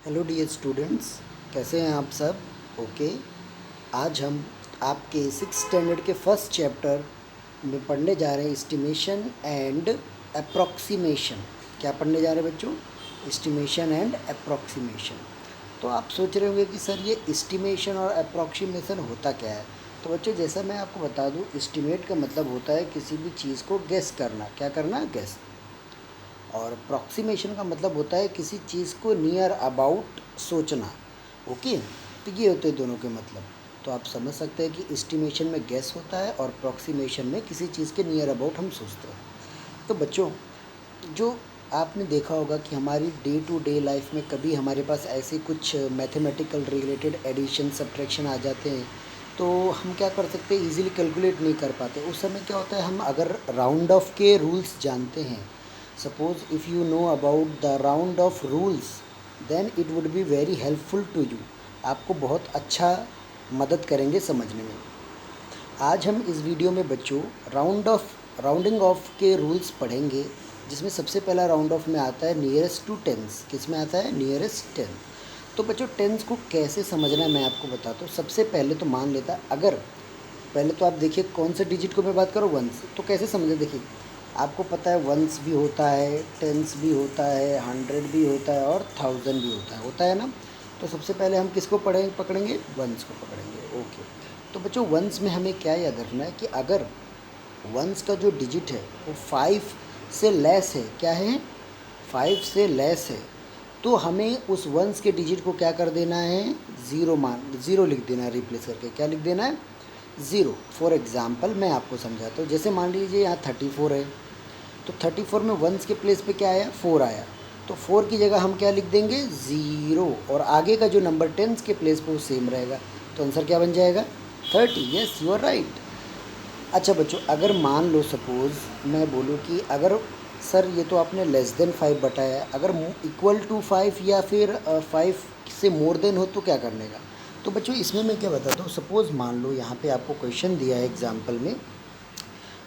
Hello dear students, कैसे हैं आप सब? ओके। आज हम आपके सिक्स स्टैंडर्ड के फर्स्ट चैप्टर में पढ़ने जा रहे हैं एस्टिमेशन एंड अप्रॉक्सीमेशन। क्या पढ़ने जा रहे हैं बच्चों? Estimation and approximation. तो आप सोच रहे होंगे कि सर ये एस्टिमेशन और अप्रॉक्सीमेशन होता क्या है। तो बच्चों, जैसा मैं आपको बता दूं, एस्टिमेट का मतलब होता है किसी भी चीज़ को गेस करना। क्या करना? गेस। और अप्रॉक्सीमेशन का मतलब होता है किसी चीज़ को नियर अबाउट सोचना। ओके, तो ये होते हैं दोनों के मतलब। तो आप समझ सकते हैं कि एस्टिमेशन में गेस होता है और अप्रॉक्सीमेशन में किसी चीज़ के नियर अबाउट हम सोचते हैं। तो बच्चों, जो आपने देखा होगा कि हमारी डे टू डे लाइफ में कभी हमारे पास ऐसे कुछ मैथमेटिकल रिलेटेड एडिशन सब्ट्रैक्शन आ जाते हैं, तो हम क्या कर सकते हैं, इजीली कैलकुलेट नहीं कर पाते। उस समय क्या होता है, हम अगर राउंड ऑफ के रूल्स जानते हैं, suppose if you know about the round off rules, then it would be very helpful to you. आपको बहुत अच्छा मदद करेंगे समझने में। आज हम इस वीडियो में बच्चों राउंडिंग ऑफ के रूल्स पढ़ेंगे, जिसमें सबसे पहला राउंड ऑफ में आता है नियरेस्ट टू टेंस। किस में आता है? Nearest tense. तो बच्चों, टेंस को कैसे समझना है मैं आपको बताता हूँ। सबसे पहले तो मान लेता, अगर पहले तो आप देखिए कौन से डिजिट को मैं बात करूँ, वंस। तो कैसे समझे? देखिए, आपको पता है वंस भी होता है, टेंस भी होता है, 100 भी होता है और 1000 भी होता है ना। तो सबसे पहले हम किसको पकड़ेंगे? वंस को पकड़ेंगे। ओके। तो बच्चों, वंस में हमें क्या याद रखना है कि अगर वंस का जो डिजिट है वो 5 से लेस है, क्या है? 5 से लेस है, तो हमें उस वंस के डिजिट को क्या कर देना है? ज़ीरो लिख देना है। रिप्लेस करके क्या लिख देना है? ज़ीरो। फॉर एग्ज़ाम्पल मैं आपको समझाता हूँ। जैसे मान लीजिए यहाँ 34 है, तो 34 में वंस के प्लेस पे क्या आया? 4 आया। तो 4 की जगह हम क्या लिख देंगे? ज़ीरो। और आगे का जो नंबर टेंस के प्लेस पे वो सेम रहेगा। तो आंसर क्या बन जाएगा? 30। Yes, you are right. अच्छा बच्चों, अगर मान लो सपोज़ मैं बोलूँ कि अगर सर ये तो आपने लेस देन 5 बताया है, अगर इक्वल टू 5 या फिर 5 से मोर देन हो तो क्या करने का? तो बच्चों, इसमें मैं क्या बताता हूँ। सपोज़ मान लो यहाँ पे आपको क्वेश्चन दिया है एग्जाम्पल में,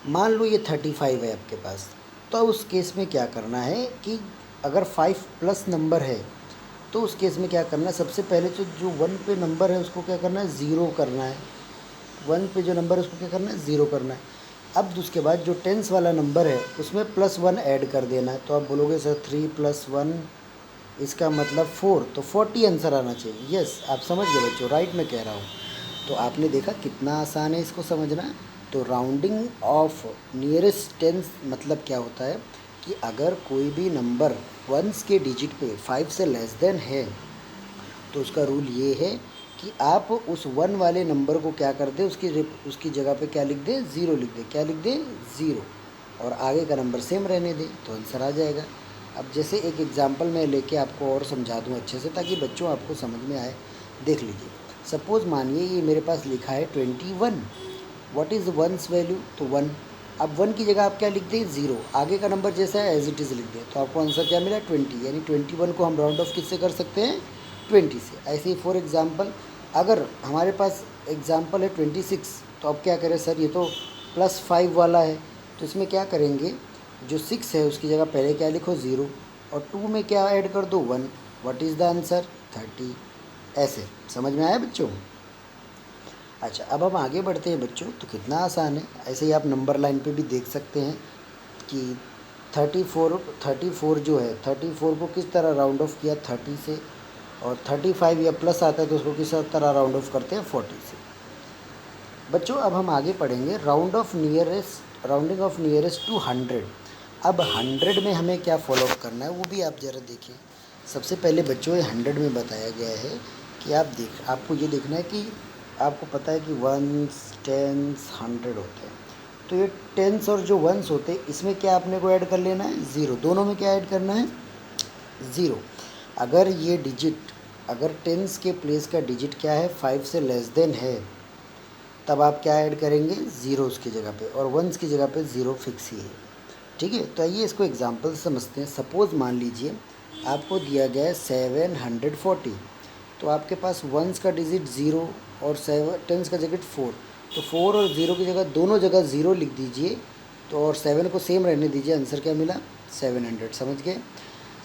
मान लो ये 35 है आपके पास। तो उस केस में क्या करना है कि अगर 5 प्लस नंबर है, तो उस केस में क्या करना है, सबसे पहले तो जो 1 पे नंबर है उसको क्या करना है? ज़ीरो करना है। 1 पे जो नंबर है उसको क्या करना है? ज़ीरो करना है। अब उसके बाद जो टेंस वाला नंबर है उसमें +1 ऐड कर देना है। तो आप बोलोगे सर 3 + 1 इसका मतलब 4, तो 40 आंसर आना चाहिए। यस, आप समझ गए बच्चों, राइट मैं कह रहा हूँ। तो आपने देखा कितना आसान है इसको समझना। तो राउंडिंग ऑफ नियरेस्ट टेंस मतलब क्या होता है कि अगर कोई भी नंबर वंस के डिजिट पे 5 से लेस देन है, तो उसका रूल ये है कि आप उस 1 वाले नंबर को क्या कर दें, उसकी जगह पे क्या लिख दें? ज़ीरो लिख दें। क्या लिख दें? ज़ीरो। और आगे का नंबर सेम रहने दें, तो आंसर आ जाएगा। अब जैसे एक एग्जांपल मैं लेके आपको और समझा दूं अच्छे से, ताकि बच्चों आपको समझ में आए। देख लीजिए, सपोज़ मानिए ये मेरे पास लिखा है 21। What is one's value? तो 1। अब 1 की जगह आप क्या लिख दें? ज़ीरो। आगे का नंबर जैसा है एज इट इज़ लिख दें, तो आपको आंसर क्या मिला? 20। यानी 21 को हम राउंड ऑफ किससे कर सकते हैं? 20 से। ऐसे ही फॉर एग्ज़ाम्पल अगर हमारे पास एग्ज़ाम्पल है 26, तो अब क्या करें सर, ये तो +5 वाला है, तो इसमें क्या करेंगे, जो 6 है उसकी जगह पहले क्या लिखो? ज़ीरो। और 2 में क्या ऐड कर दो? 1। What is the answer? 30। ऐसे समझ में आया बच्चों? अच्छा, अब हम आगे बढ़ते हैं बच्चों। तो कितना आसान है। ऐसे ही आप नंबर लाइन पे भी देख सकते हैं कि 34 जो है, 34 को किस तरह राउंड ऑफ किया? 30 से। और 35 या प्लस आता है तो उसको किस तरह राउंड ऑफ करते हैं? 40 से। बच्चों, अब हम आगे पढ़ेंगे राउंडिंग ऑफ नियरेस्ट टू 100। अब 100 में हमें क्या फॉलो अप करना है वो भी आप ज़रा देखिए। सबसे पहले बच्चों, ये 100 में बताया गया है कि आपको ये देखना है कि आपको पता है कि वंस, टेंस, 100 होते हैं। तो ये टेंस और जो वंस होते हैं इसमें क्या आपने को ऐड कर लेना है? ज़ीरो। दोनों में क्या ऐड करना है? ज़ीरो। अगर ये डिजिट, अगर टेंस के प्लेस का डिजिट क्या है? 5 से लेस देन है, तब आप क्या ऐड करेंगे? ज़ीरो उसकी जगह पे, और वंस की जगह पे ज़ीरो फिक्स ही है। ठीक है, तो आइए इसको एग्जांपल से समझते हैं। सपोज़ मान लीजिए आपको दिया गया है 740। तो आपके पास वंस का डिजिट ज़ीरो और टेंस का डिजिट 4। तो 4 और ज़ीरो की जगह दोनों जगह ज़ीरो लिख दीजिए, तो और 7 को सेम रहने दीजिए। आंसर क्या मिला? 700। समझ गए?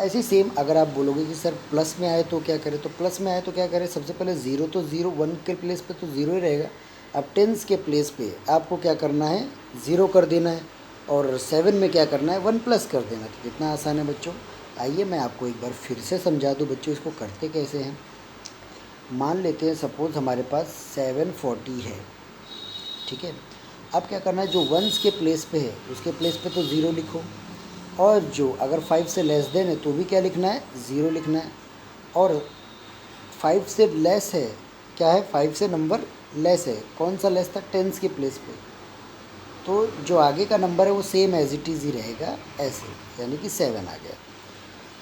ऐसे ही सेम अगर आप बोलोगे कि सर प्लस में आए तो क्या करें, तो प्लस में आए तो क्या करें, सबसे पहले ज़ीरो तो ज़ीरो, वन के प्लेस पे तो ज़ीरो ही रहेगा। अब टेंस के प्लेस पे आपको क्या करना है, ज़ीरो कर देना है, और 7 में क्या करना है, 1 प्लस कर देना। तो कितना आसान है बच्चों। आइए मैं आपको एक बार फिर से समझा दूँ बच्चों, इसको करते कैसे हैं। मान लेते हैं सपोज़ हमारे पास 740 है, ठीक है। अब क्या करना है, जो वंस के प्लेस पे है उसके प्लेस पे तो ज़ीरो लिखो, और जो अगर 5 से लेस देन है तो भी क्या लिखना है, ज़ीरो लिखना है। और 5 से लेस है, क्या है, 5 से नंबर लेस है, कौन सा लेस था, टेंस के प्लेस पे, तो जो आगे का नंबर है वो सेम एज इट इज़ ही रहेगा ऐसे, यानी कि 7 आ गया।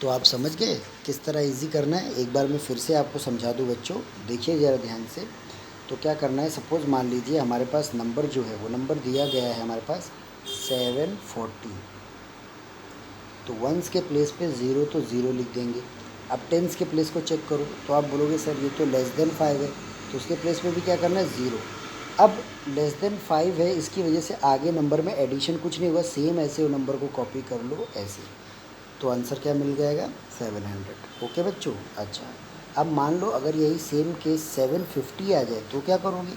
तो आप समझ गए किस तरह इजी करना है। एक बार मैं फिर से आपको समझा दूँ बच्चों, देखिए ज़रा ध्यान से। तो क्या करना है, सपोज़ मान लीजिए हमारे पास नंबर जो है वो नंबर दिया गया है हमारे पास 740। तो वंस के प्लेस पे ज़ीरो तो ज़ीरो लिख देंगे। अब टेंस के प्लेस को चेक करो तो आप बोलोगे सर ये तो लेस देन 5 है, तो उसके प्लेस पे भी क्या करना है, ज़ीरो। अब लेस देन 5 है, इसकी वजह से आगे नंबर में एडिशन कुछ नहीं होगा, सेम ऐसे वो नंबर को कॉपी कर लो ऐसे। तो आंसर क्या मिल जाएगा, 700। ओके बच्चों। अच्छा, अब मान लो अगर यही सेम केस 750 आ जाए तो क्या करोगे,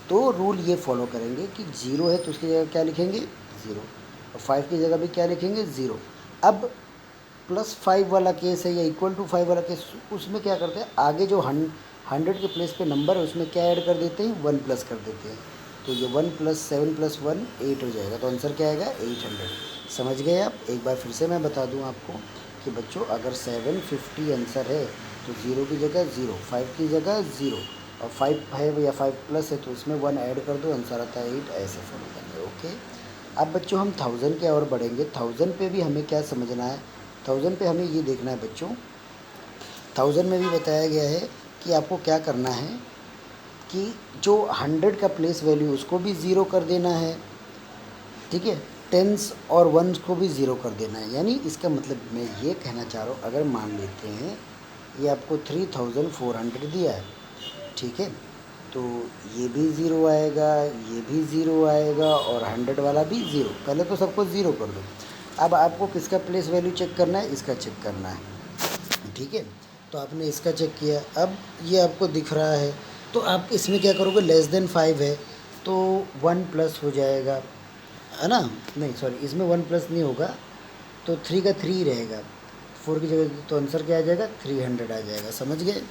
तो रूल ये फॉलो करेंगे कि ज़ीरो है तो उसकी जगह क्या लिखेंगे, ज़ीरो, और 5 की जगह भी क्या लिखेंगे, ज़ीरो। अब +5 वाला केस है या =5 वाला केस, उसमें क्या करते हैं, आगे जो 100 के प्लेस पे नंबर है उसमें क्या ऐड कर देते हैं, 1 प्लस कर देते हैं। तो ये 1 + 7 + 1 8 हो जाएगा। तो आंसर क्या आएगा, 800। समझ गए आप। एक बार फिर से मैं बता दूं आपको कि बच्चों अगर 750 आंसर है तो ज़ीरो की जगह ज़ीरो, 5 की जगह ज़ीरो, और 5 है या 5 प्लस है तो उसमें 1 ऐड कर दो, आंसर आता है 8। ऐसे फॉलो करना है। ओके। अब बच्चों हम 1000 के और बढ़ेंगे। 1000 पे भी हमें क्या समझना है, 1000 पे हमें ये देखना है बच्चों, 1000 में भी बताया गया है कि आपको क्या करना है कि जो 100 का प्लेस वैल्यू उसको भी ज़ीरो कर देना है, ठीक है, टेंस और वंस को भी ज़ीरो कर देना है। यानी इसका मतलब मैं ये कहना चाह रहा हूँ, अगर मान लेते हैं ये आपको 3400 दिया है, ठीक है, तो ये भी ज़ीरो आएगा, ये भी ज़ीरो आएगा, और 100 वाला भी ज़ीरो। पहले तो सबको ज़ीरो कर दो। अब आपको किसका प्लेस वैल्यू चेक करना है, इसका चेक करना है, ठीक है। तो आपने इसका चेक किया, अब ये आपको दिख रहा है, तो आप इसमें क्या करोगे, लेस देन 5 है तो 1 प्लस हो जाएगा, है ना, नहीं सॉरी, इसमें 1 प्लस नहीं होगा, तो 3 का 3 रहेगा, 4 की जगह, तो आंसर क्या आ जाएगा, 300 आ जाएगा। समझ गए।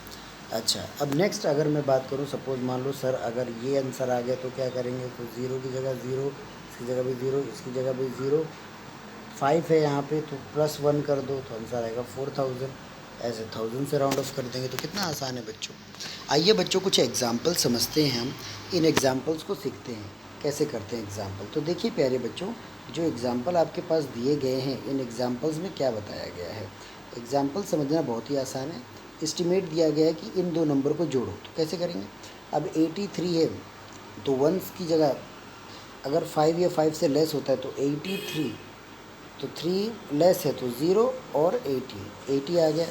अच्छा, अब नेक्स्ट अगर मैं बात करूँ, सपोज़ मान लो सर अगर ये आंसर आ गया तो क्या करेंगे, तो ज़ीरो की जगह ज़ीरो, इसकी जगह भी ज़ीरो, इसकी जगह भी ज़ीरो, 5 है यहाँ पे तो +1 कर दो तो आंसर आएगा 4000। ऐसे 1000 से राउंड ऑफ कर देंगे। तो कितना आसान है बच्चों। आइए बच्चों कुछ एग्जाम्पल समझते हैं हम, इन एग्जाम्पल्स को सीखते हैं कैसे करते हैं एग्जाम्पल। तो देखिए प्यारे बच्चों, जो एग्जाम्पल आपके पास दिए गए हैं, इन एग्जाम्पल्स में क्या बताया गया है। एग्जाम्पल समझना बहुत ही आसान है। एस्टिमेट दिया गया है कि इन दो नंबर को जोड़ो, तो कैसे करेंगे। अब 83 है तो वंस की जगह अगर 5 या 5 से लेस होता है तो 83, तो 3 लेस है तो ज़ीरो, और 80 आ गया।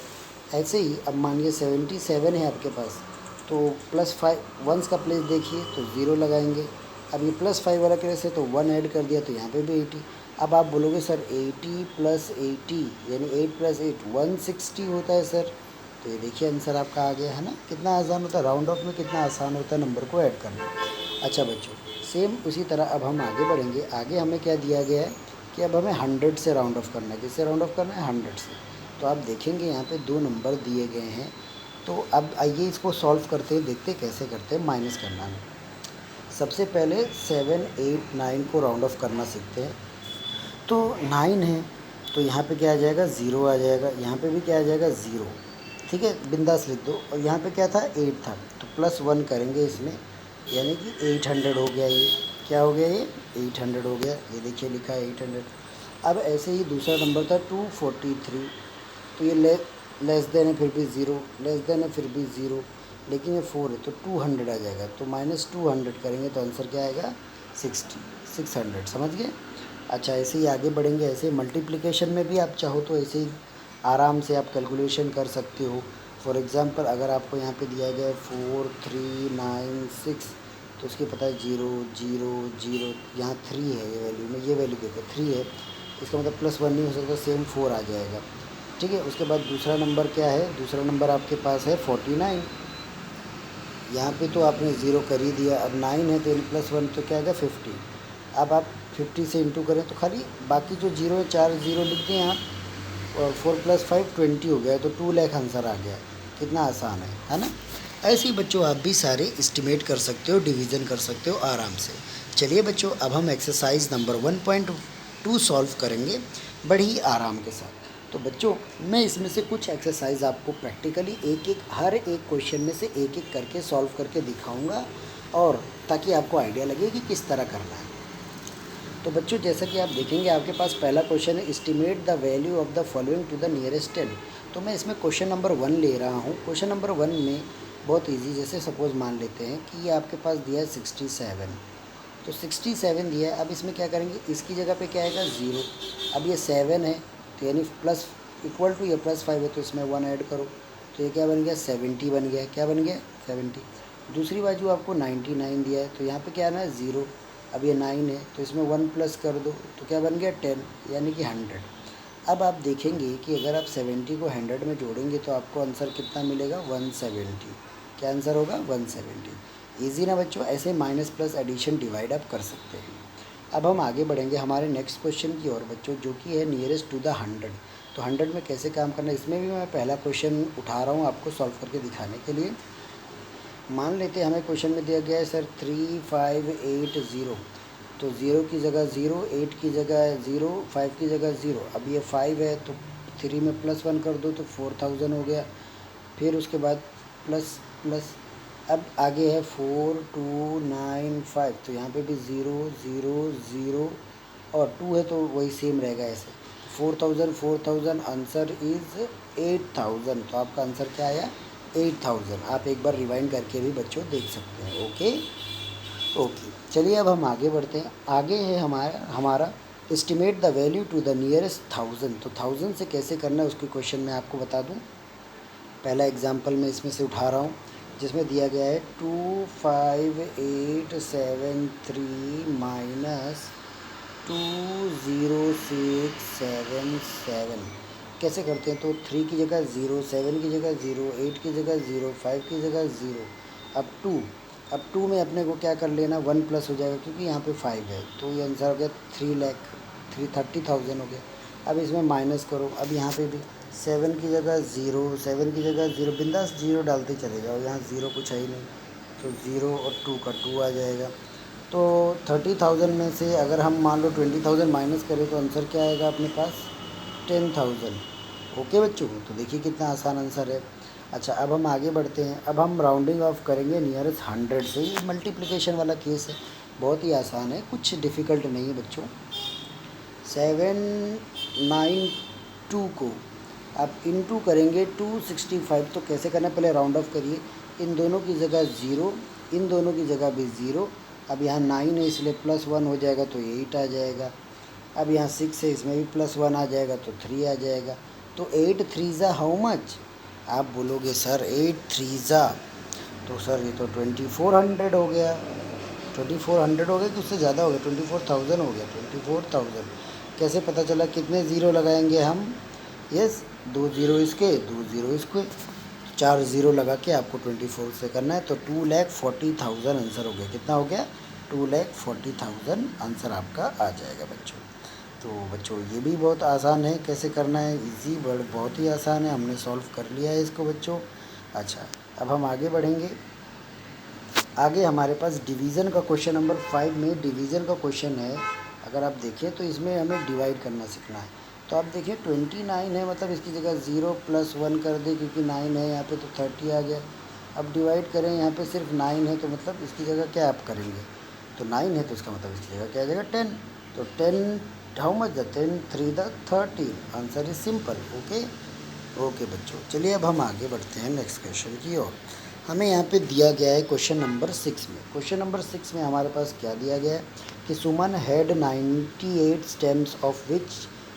ऐसे ही अब मानिए 77 है आपके पास, तो +5 वंस का प्लेस देखिए तो ज़ीरो लगाएंगे। अब ये +5 वाला प्लेस है तो 1 ऐड कर दिया, तो यहाँ पे भी 80। अब आप बोलोगे सर 80 + 80 यानी 8 + 8 160 होता है सर। तो ये देखिए आंसर आपका आ गया, है ना। कितना आसान होता है, राउंड ऑफ में कितना आसान होता है नंबर को ऐड करना। अच्छा बच्चों, सेम उसी तरह अब हम आगे बढ़ेंगे। आगे हमें क्या दिया गया है कि अब हमें 100 से राउंड ऑफ करना है। किससे राउंड ऑफ करना है, 100 से। तो आप देखेंगे यहाँ पे दो नंबर दिए गए हैं, तो अब आइए इसको सॉल्व करते हैं, देखते हैं कैसे करते हैं। माइनस करना है, सबसे पहले 7 8 9 को राउंड ऑफ करना सीखते हैं। तो 9 है तो यहाँ पे क्या आ जाएगा, ज़ीरो आ जाएगा, यहाँ पे भी क्या आ जाएगा, ज़ीरो, ठीक है, बिंदास लिख दो। और यहाँ पे क्या था, 8 था, तो +1 करेंगे इसमें, यानी कि 800 हो गया। ये क्या हो गया, ये 800 हो गया। ये देखिए लिखा है 800। अब ऐसे ही दूसरा नंबर था 243, तो ये लेस देन है फिर भी ज़ीरो, लेस देन है फिर भी ज़ीरो, लेकिन ये 4 है तो 200 आ जाएगा। तो -200 करेंगे तो आंसर क्या आएगा, 600। समझ गए। अच्छा, ऐसे ही आगे बढ़ेंगे। ऐसे मल्टीप्लिकेशन में भी आप चाहो तो ऐसे ही आराम से आप कैलकुलेशन कर सकते हो। फॉर एग्ज़ाम्पल अगर आपको यहाँ पे दिया गया है 4 3 9 6, तो उसके पता है 0 0 0, यहाँ 3 है ये वैल्यू में, ये वैल्यू देखो 3 है, इसका मतलब +1 नहीं हो सकता, सेम 4 आ जाएगा। ठीक है। उसके बाद दूसरा नंबर क्या है, दूसरा नंबर आपके पास है 49। यहाँ पे तो आपने ज़ीरो कर ही दिया। अब 9 है तो n+1 तो क्या आएगा 50। अब आप 50 से इंटू करें तो खाली बाकी जो जीरो है 4 ज़ीरो लिख दें आप, और 4+5 20 हो गया, तो 2 लाख आंसर आ गया। कितना आसान है ना। ऐसे ही बच्चों आप भी सारे एस्टिमेट कर सकते हो, डिवीज़न कर सकते हो आराम से। चलिए बच्चों, अब हम एक्सरसाइज नंबर 1.2 सॉल्व करेंगे बड़ी आराम के साथ। तो बच्चों, मैं इसमें से कुछ एक्सरसाइज आपको प्रैक्टिकली हर एक क्वेश्चन में से एक एक करके सॉल्व करके दिखाऊंगा, और ताकि आपको आइडिया लगे कि किस तरह करना है। तो बच्चों, जैसा कि आप देखेंगे आपके पास पहला क्वेश्चन है, estimate the value of the following to the nearest 10। तो मैं इसमें क्वेश्चन नंबर 1 ले रहा हूँ। क्वेश्चन नंबर 1 में बहुत इजी, जैसे सपोज मान लेते हैं कि ये आपके पास दिया है 67। तो 67 दिया है। अब इसमें क्या करेंगे, इसकी जगह पे क्या आएगा 0। अब ये 7 है तो यानी प्लस इक्वल टू ये +5 है तो इसमें 1 ऐड करो, तो ये क्या बन गया 70 बन गया। क्या बन गया 70। दूसरी बाजू आपको 99 दिया है, तो यहाँ पे क्या आना है 0। अब ये 9 है तो इसमें 1 प्लस कर दो, तो क्या बन गया 10 यानी कि 100। अब आप देखेंगे कि अगर आप 70 को 100 में जोड़ेंगे तो आपको आंसर कितना मिलेगा 170। क्या आंसर होगा 170। ईजी ना बच्चों, ऐसे माइनस प्लस एडिशन डिवाइड आप कर सकते हैं। अब हम आगे बढ़ेंगे हमारे नेक्स्ट क्वेश्चन की ओर बच्चों, जो कि है नियरेस्ट टू द 100। तो 100 में कैसे काम करना है, इसमें भी मैं पहला क्वेश्चन उठा रहा हूँ आपको सॉल्व करके दिखाने के लिए। मान लेते हैं हमें क्वेश्चन में दिया गया है सर 3580। तो 0 की जगह 0, 8 की जगह 0, 5 की जगह 0। अब ये 5 है तो 3 में +1 कर दो तो 4000 हो गया। फिर उसके बाद प्लस प्लस, अब आगे है 4295, तो यहाँ पे भी 0 0 0 और 2 है तो वही सेम रहेगा ऐसे। 4000 आंसर इज़ 8000। तो आपका आंसर क्या आया 8000। आप एक बार रिवाइंड करके भी बच्चों देख सकते हैं। ओके ओके, चलिए अब हम आगे बढ़ते हैं। आगे है हमारा estimate the value to the nearest 1000। तो 1000 से कैसे करना है उसकी क्वेश्चन मैं आपको बता दूं। पहला एग्जांपल मैं इसमें से उठा रहा हूँ, जिसमें दिया गया है 25873 माइनस 20677। कैसे करते हैं, तो 3 की जगह 0, 7 की जगह 0, 8 की जगह 0, 5 की जगह 0। अब 2, अब 2 में अपने को क्या कर लेना 1 प्लस हो जाएगा, क्योंकि यहाँ पे 5 है तो ये आंसर हो गया 3,30,000 हो गया। अब इसमें माइनस करो। अब यहाँ पे भी 7 की जगह 0, 7 की जगह 0, बिंदास 0 डालते चले जाओ, यहाँ 0 कुछ है ही नहीं, तो 0 और 2 का 2 आ जाएगा। तो 30,000 में से अगर हम मान लो 20,000 माइनस करें तो आंसर क्या आएगा अपने पास 10,000। ओके बच्चों, तो देखिए कितना आसान आंसर है। अच्छा, अब हम आगे बढ़ते हैं। अब हम राउंडिंग ऑफ करेंगे नियरेस्ट 100 से। ये मल्टीप्लिकेशन वाला केस है, बहुत ही आसान है, कुछ डिफ़िकल्ट नहीं है बच्चों। 792 को आप इंटू करेंगे 265। तो कैसे करना है, पहले राउंड ऑफ करिए। इन दोनों की जगह 0, इन दोनों की जगह भी 0। अब यहाँ 9 है इसलिए +1 हो जाएगा तो 8 आ जाएगा। अब यहाँ 6 है, इसमें भी +1 आ जाएगा तो 3 आ जाएगा। तो 8 3 हाउ मच, आप बोलोगे सर 8 3 तो सर ये तो 2400 हो गया। 2400 हो गया कि उससे ज़्यादा हो गया, 24,000 हो गया। 24,000 कैसे पता चला, कितने ज़ीरो लगाएंगे हम, यस 2 ज़ीरो इसके 2 ज़ीरो इसके, 4 ज़ीरो लगा के आपको 24 से करना है। तो 2,40,000 आंसर हो गया। कितना हो गया 2,40,000 आंसर आपका आ जाएगा बच्चों। तो बच्चों ये भी बहुत आसान है, कैसे करना है इजी, बहुत ही आसान है, हमने सॉल्व कर लिया है इसको बच्चों। अच्छा, अब हम आगे बढ़ेंगे। आगे हमारे पास डिवीज़न का क्वेश्चन नंबर 5 में डिवीज़न का क्वेश्चन है। अगर आप देखें तो इसमें हमें डिवाइड करना सीखना है। तो आप देखिए 29 है, मतलब इसकी जगह 0 + 1 कर दे, क्योंकि 9 है यहाँ पे तो 30 आ गया। अब डिवाइड करें, यहाँ पे सिर्फ 9 है तो मतलब इसकी जगह क्या आप करेंगे, तो 9 है तो इसका मतलब इसकी जगह क्या आ जाएगा 10। तो 10 how much the 10 3 the 13, answer is simple. Okay okay बच्चों, चलिए अब हम आगे बढ़ते हैं नेक्स्ट क्वेश्चन की ओर। हमें यहाँ पे दिया गया है क्वेश्चन नंबर 6 में। क्वेश्चन नंबर 6 में हमारे पास क्या दिया गया है कि Suman had 98 stamps of which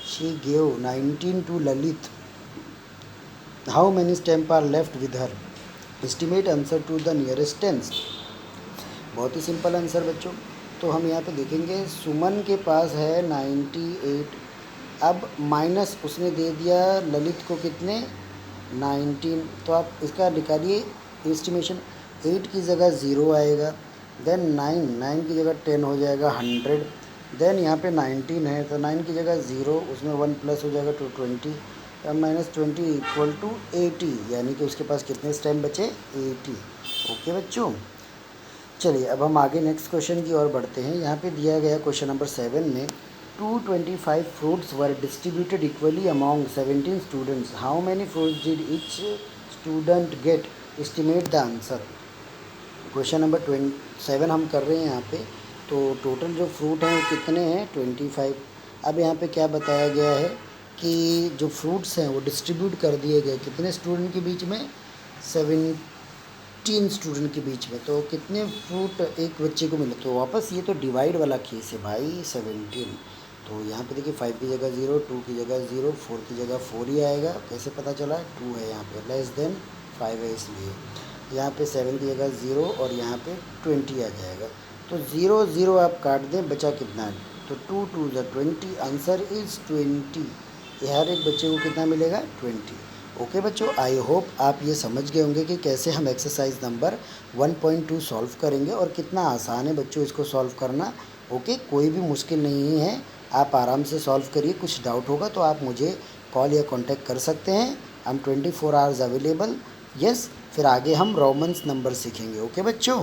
she gave 19 to Lalit. How many stamps are left with her, estimate answer to the nearest tens. बहुत ही सिंपल आंसर बच्चों। तो हम यहाँ पे देखेंगे सुमन के पास है 98 अब माइनस उसने दे दिया ललित को कितने 19, तो आप इसका निकालिए एस्टिमेशन। 8 की जगह 0 आएगा, देन 9 की जगह 10 हो जाएगा 100, देन यहाँ पे 19 है तो 9 की जगह 0, उसमें 1 प्लस हो जाएगा टू 20, माइनस 20 इक्वल टू 80, यानी कि उसके पास कितने स्टेम बचे 80। ओके बच्चों, चलिए अब हम आगे नेक्स्ट क्वेश्चन की ओर बढ़ते हैं। यहाँ पे दिया गया क्वेश्चन नंबर 7 में 225 fruits were distributed equally among 17 students. How many fruits did each student get? Estimate the answer. Question number 7 हम कर रहे हैं यहाँ पे। तो टोटल जो फ्रूट हैं वो कितने हैं 25। अब यहाँ पे क्या बताया गया है कि जो फ्रूट्स हैं वो डिस्ट्रीब्यूट कर दिए गए कितने स्टूडेंट के बीच में 17 स्टूडेंट के बीच में। तो कितने फ्रूट एक बच्चे को मिले, तो वापस ये तो डिवाइड वाला केस है भाई 17। तो यहाँ पे देखिए 5 की जगह 0, 2 की जगह 0, 4 की जगह 4 ही आएगा। कैसे पता चला 2 है यहाँ पे, लेस देन 5 है इसलिए। यहाँ पे 7 की जगह 0 और यहाँ पे 20 आ जाएगा। तो 0 0 आप काट दें, बचा कितना है, तो 2 2 ज़ा 20, आंसर इज़ 20। हर एक बच्चे को कितना मिलेगा 20। ओके बच्चों, आई होप आप ये समझ गए होंगे कि कैसे हम एक्सरसाइज नंबर 1.2 सॉल्व करेंगे और कितना आसान है बच्चों इसको सॉल्व करना। ओके, कोई भी मुश्किल नहीं है, आप आराम से सॉल्व करिए। कुछ डाउट होगा तो आप मुझे कॉल या कांटेक्ट कर सकते हैं। I am 24 hours available. Yes, फिर आगे हम रोमन्स नंबर सीखेंगे। ओके बच्चों।